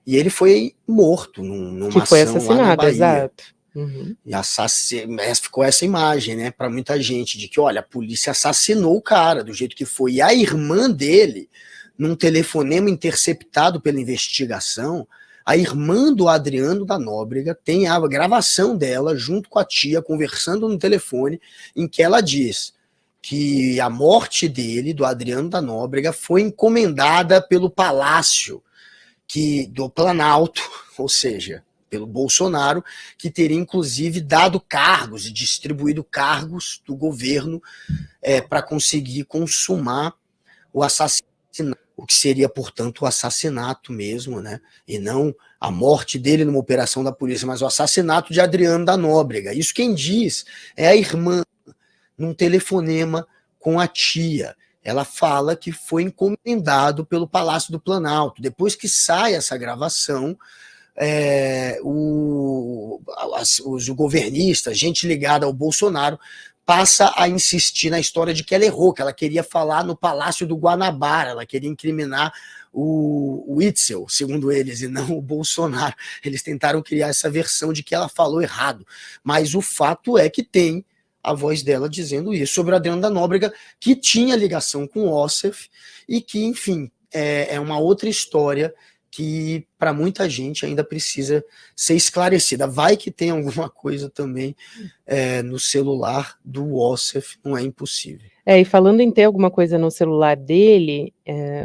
E ele foi morto numa Que foi ação lá na assassinado, Bahia. exato. Uhum. E ficou essa imagem, né, para muita gente, de que, olha, a polícia assassinou o cara do jeito que foi. E a irmã dele, num telefonema interceptado pela investigação, a irmã do Adriano da Nóbrega tem a gravação dela junto com a tia conversando no telefone, em que ela diz que a morte dele, do Adriano da Nóbrega, foi encomendada pelo Palácio do Planalto, ou seja, pelo Bolsonaro, que teria inclusive dado cargos e distribuído cargos do governo para conseguir consumar o assassinato, o que seria, portanto, o assassinato mesmo, né? E não a morte dele numa operação da polícia, mas o assassinato de Adriano da Nóbrega. Isso quem diz é a irmã, num telefonema com a tia. Ela fala que foi encomendado pelo Palácio do Planalto. Depois que sai essa gravação, os governistas, gente ligada ao Bolsonaro, passa a insistir na história de que ela errou, que ela queria falar no Palácio do Guanabara, ela queria incriminar o Witzel, segundo eles, e não o Bolsonaro. Eles tentaram criar essa versão de que ela falou errado, mas o fato é que tem a voz dela dizendo isso sobre o Adriano da Nóbrega, que tinha ligação com o Wassef e que, enfim, é uma outra história que para muita gente ainda precisa ser esclarecida. Vai que tem alguma coisa também no celular do Wassef, não é impossível. E falando em ter alguma coisa no celular dele,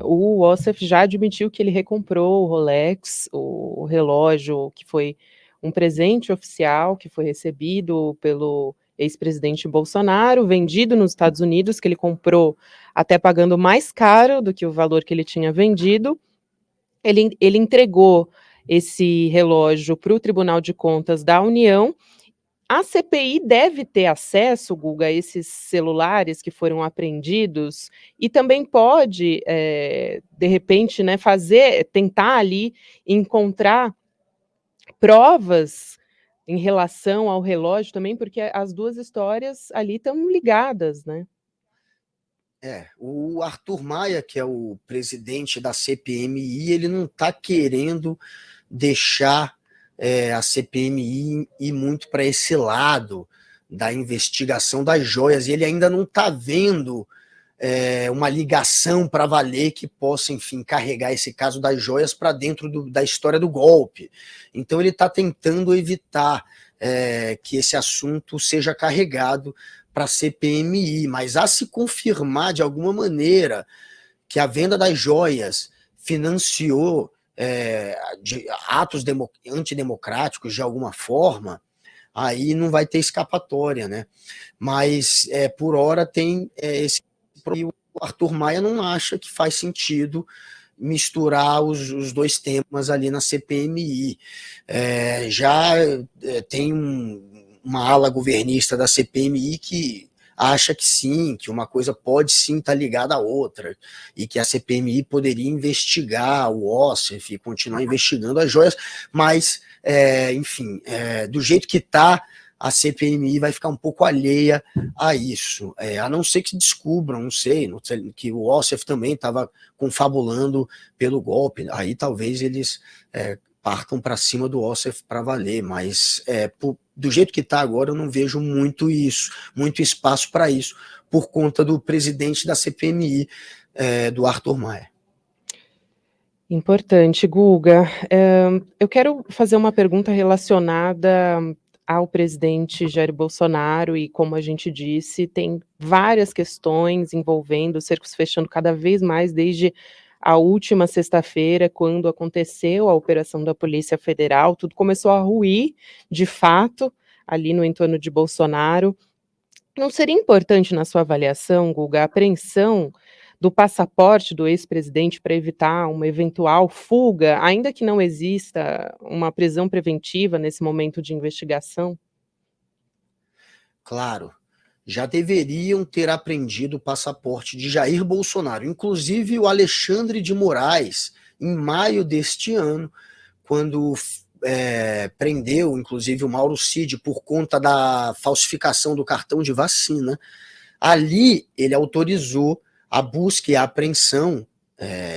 o Wassef já admitiu que ele recomprou o Rolex, o relógio que foi um presente oficial que foi recebido pelo ex-presidente Bolsonaro, vendido nos Estados Unidos, que ele comprou até pagando mais caro do que o valor que ele tinha vendido. Ele entregou esse relógio para o Tribunal de Contas da União. A CPI deve ter acesso, Guga, a esses celulares que foram apreendidos e também pode, de repente, né, tentar ali encontrar provas em relação ao relógio também, porque as duas histórias ali estão ligadas, né? O Arthur Maia, que é o presidente da CPMI, ele não está querendo deixar a CPMI ir muito para esse lado da investigação das joias, e ele ainda não está vendo uma ligação para valer que possa, enfim, carregar esse caso das joias para dentro da história do golpe. Então ele está tentando evitar que esse assunto seja carregado para a CPMI, mas a se confirmar de alguma maneira que a venda das joias financiou atos antidemocráticos de alguma forma, aí não vai ter escapatória, né? Mas por hora tem esse. O Arthur Maia não acha que faz sentido misturar os dois temas ali na CPMI. Já tem uma ala governista da CPMI que acha que sim, que uma coisa pode sim estar ligada à outra, e que a CPMI poderia investigar o Wassef e continuar investigando as joias, mas, enfim, do jeito que está a CPMI vai ficar um pouco alheia a isso, a não ser que descubram, não sei, que o Ossef também estava confabulando pelo golpe, aí talvez eles partam para cima do Ossef para valer, mas do jeito que está agora eu não vejo muito espaço para isso, por conta do presidente da CPMI, do Arthur Maia. Importante, Guga. Eu quero fazer uma pergunta relacionada ao presidente Jair Bolsonaro e, como a gente disse, tem várias questões envolvendo, cercos fechando cada vez mais desde a última sexta-feira, quando aconteceu a operação da Polícia Federal, tudo começou a ruir, de fato, ali no entorno de Bolsonaro. Não seria importante, na sua avaliação, Guga, a apreensão do passaporte do ex-presidente para evitar uma eventual fuga, ainda que não exista uma prisão preventiva nesse momento de investigação? Claro, já deveriam ter apreendido o passaporte de Jair Bolsonaro, inclusive o Alexandre de Moraes, em maio deste ano, quando prendeu, inclusive, o Mauro Cid por conta da falsificação do cartão de vacina. Ali, ele autorizou a busca e a apreensão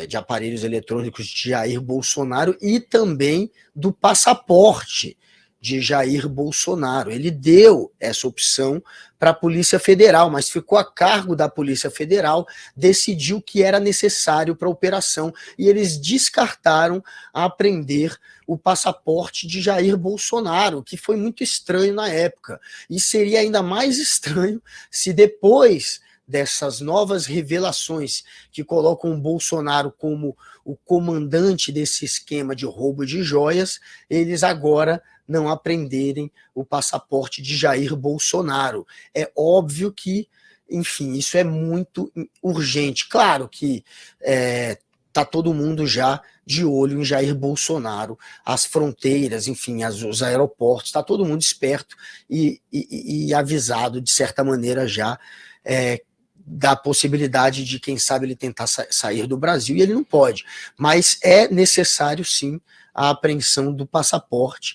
de aparelhos eletrônicos de Jair Bolsonaro e também do passaporte de Jair Bolsonaro. Ele deu essa opção para a Polícia Federal, mas ficou a cargo da Polícia Federal decidir o que era necessário para a operação, e eles descartaram apreender o passaporte de Jair Bolsonaro, que foi muito estranho na época. E seria ainda mais estranho se depois dessas novas revelações que colocam o Bolsonaro como o comandante desse esquema de roubo de joias, eles agora não apreenderem o passaporte de Jair Bolsonaro. É óbvio que, enfim, isso é muito urgente. Claro que está todo mundo já de olho em Jair Bolsonaro, as fronteiras, enfim, os aeroportos, está todo mundo esperto e avisado, de certa maneira, já da possibilidade de, quem sabe, ele tentar sair do Brasil, e ele não pode. Mas é necessário, sim, a apreensão do passaporte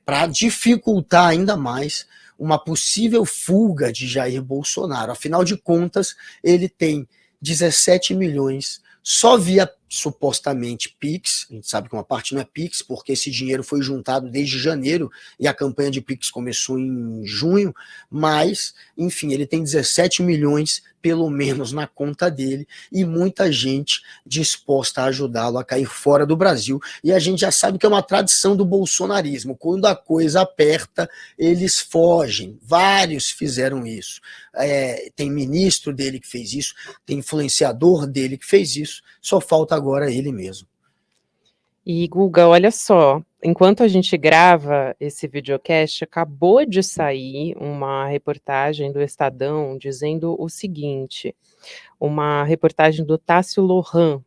para dificultar ainda mais uma possível fuga de Jair Bolsonaro. Afinal de contas, ele tem 17 milhões só via, supostamente, Pix. A gente sabe que uma parte não é Pix, porque esse dinheiro foi juntado desde janeiro e a campanha de Pix começou em junho, mas, enfim, ele tem 17 milhões, pelo menos, na conta dele, e muita gente disposta a ajudá-lo a cair fora do Brasil. E a gente já sabe que é uma tradição do bolsonarismo: quando a coisa aperta, eles fogem. Vários fizeram isso. Tem ministro dele que fez isso, tem influenciador dele que fez isso, só falta agora ele mesmo. E, Guga, olha só, enquanto a gente grava esse videocast, acabou de sair uma reportagem do Estadão dizendo o seguinte, uma reportagem do Tássio Lohan,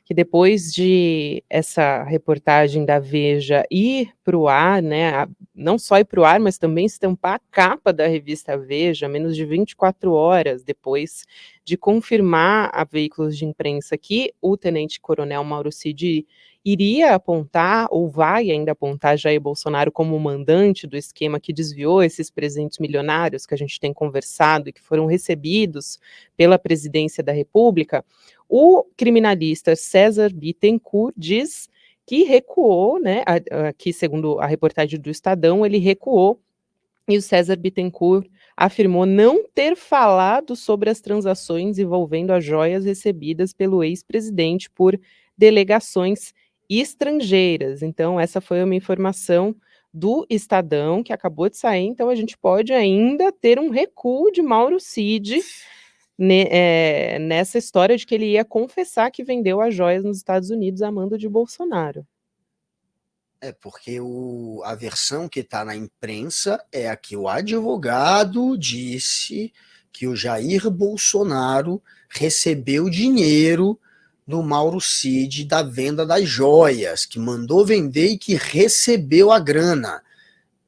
que depois de essa reportagem da Veja ir para o ar, né, não só ir para o ar, mas também estampar a capa da revista Veja, menos de 24 horas depois de confirmar a veículos de imprensa que o tenente-coronel Mauro Cid iria apontar, ou vai ainda apontar, Jair Bolsonaro como mandante do esquema que desviou esses presentes milionários que a gente tem conversado e que foram recebidos pela presidência da República. O criminalista César Bittencourt diz que recuou, né, aqui segundo a reportagem do Estadão, ele recuou, e o César Bittencourt afirmou não ter falado sobre as transações envolvendo as joias recebidas pelo ex-presidente por delegações estrangeiras. Então, essa foi uma informação do Estadão que acabou de sair, então a gente pode ainda ter um recuo de Mauro Cid nessa história de que ele ia confessar que vendeu as joias nos Estados Unidos a mando de Bolsonaro. Porque a versão que está na imprensa é a que o advogado disse que o Jair Bolsonaro recebeu dinheiro do Mauro Cid da venda das joias, que mandou vender e que recebeu a grana.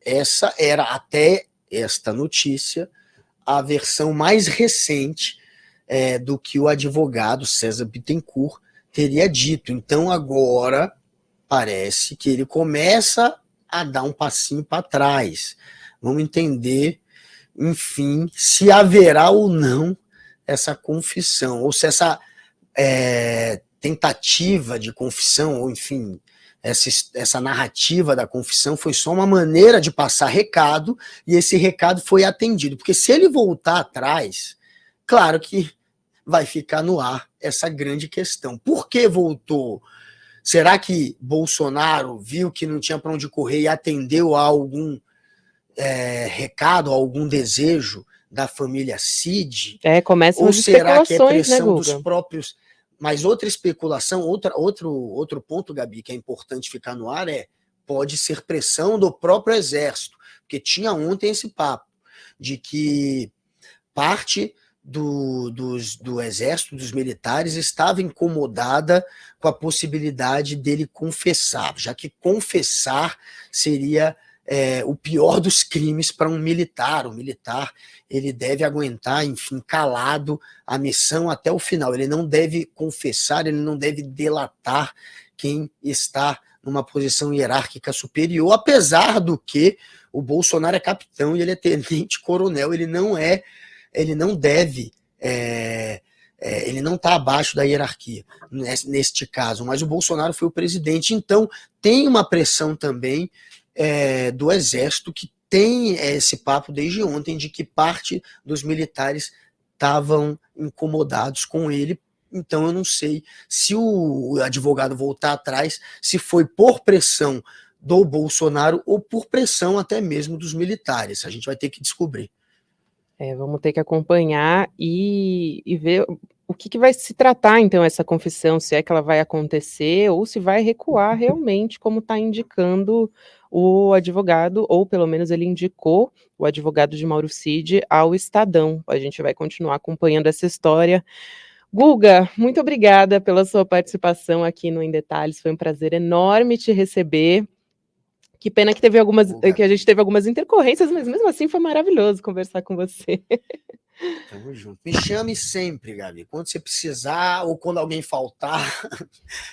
Essa era, até esta notícia, a versão mais recente do que o advogado César Bittencourt teria dito. Então agora parece que ele começa a dar um passinho para trás. Vamos entender, enfim, se haverá ou não essa confissão, ou se essa tentativa de confissão, ou enfim, essa narrativa da confissão foi só uma maneira de passar recado, e esse recado foi atendido. Porque se ele voltar atrás, claro que vai ficar no ar essa grande questão. Por que voltou? Será que Bolsonaro viu que não tinha para onde correr e atendeu a algum recado, a algum desejo da família Cid? Começam Ou as será que é especulações, né, pressão dos Guga? próprios... Mas outra especulação, outro ponto, Gabi, que é importante ficar no ar pode ser pressão do próprio Exército, porque tinha ontem esse papo de que parte do Exército, dos militares, estava incomodada com a possibilidade dele confessar, já que confessar seria o pior dos crimes para um militar. O militar, ele deve aguentar, enfim, calado a missão até o final. Ele não deve confessar, ele não deve delatar quem está numa posição hierárquica superior, apesar do que o Bolsonaro é capitão e ele é tenente-coronel, ele não deve, ele não está abaixo da hierarquia, neste caso, mas o Bolsonaro foi o presidente, então tem uma pressão também do Exército, que tem esse papo desde ontem, de que parte dos militares estavam incomodados com ele. Então eu não sei se o advogado voltar atrás, se foi por pressão do Bolsonaro ou por pressão até mesmo dos militares. A gente vai ter que descobrir. Vamos ter que acompanhar e ver o que vai se tratar, então, essa confissão, se é que ela vai acontecer ou se vai recuar realmente, como está indicando o advogado, ou pelo menos ele indicou o advogado de Mauro Cid ao Estadão. A gente vai continuar acompanhando essa história. Guga, muito obrigada pela sua participação aqui no Em Detalhes, foi um prazer enorme te receber. Que pena que que a gente teve algumas intercorrências, mas mesmo assim foi maravilhoso conversar com você. Tamo junto. Me chame sempre, Gabi. Quando você precisar, ou quando alguém faltar,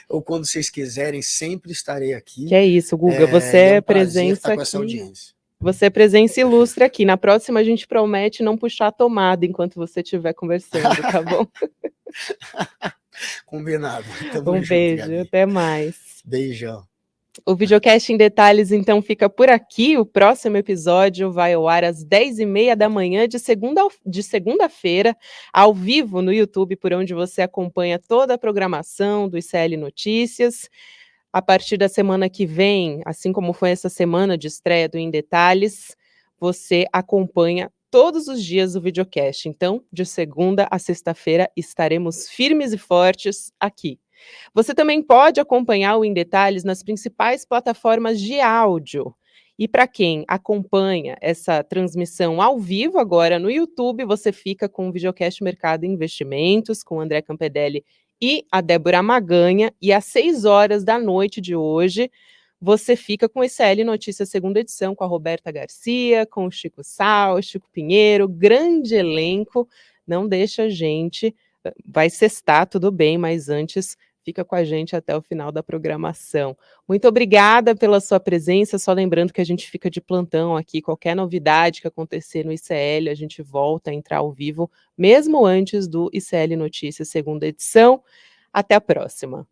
ou quando vocês quiserem, sempre estarei aqui. Que é isso, Guga. Você é é um prazer presença estar com essa aqui. audiência. Você é presença ilustre aqui. Na próxima a gente promete não puxar a tomada enquanto você estiver conversando, tá bom? Combinado. Tamo Um junto, beijo, Gabi. até mais. Beijão. O Videocast em Detalhes, então, fica por aqui. O próximo episódio vai ao ar às 10h30 da manhã de segunda-feira, ao vivo no YouTube, por onde você acompanha toda a programação do ICL Notícias. A partir da semana que vem, assim como foi essa semana de estreia do Em Detalhes, você acompanha todos os dias o videocast. Então, de segunda a sexta-feira, estaremos firmes e fortes aqui. Você também pode acompanhar o Em Detalhes nas principais plataformas de áudio. E para quem acompanha essa transmissão ao vivo agora no YouTube, você fica com o Videocast Mercado e Investimentos, com o André Campedelli e a Débora Maganha, e às 18h de hoje, você fica com o ICL Notícias segunda edição, com a Roberta Garcia, com o Chico Sal, Chico Pinheiro, grande elenco. Não deixa a gente, vai sextar, tudo bem, mas antes fica com a gente até o final da programação. Muito obrigada pela sua presença, só lembrando que a gente fica de plantão aqui, qualquer novidade que acontecer no ICL, a gente volta a entrar ao vivo, mesmo antes do ICL Notícias segunda edição. Até a próxima.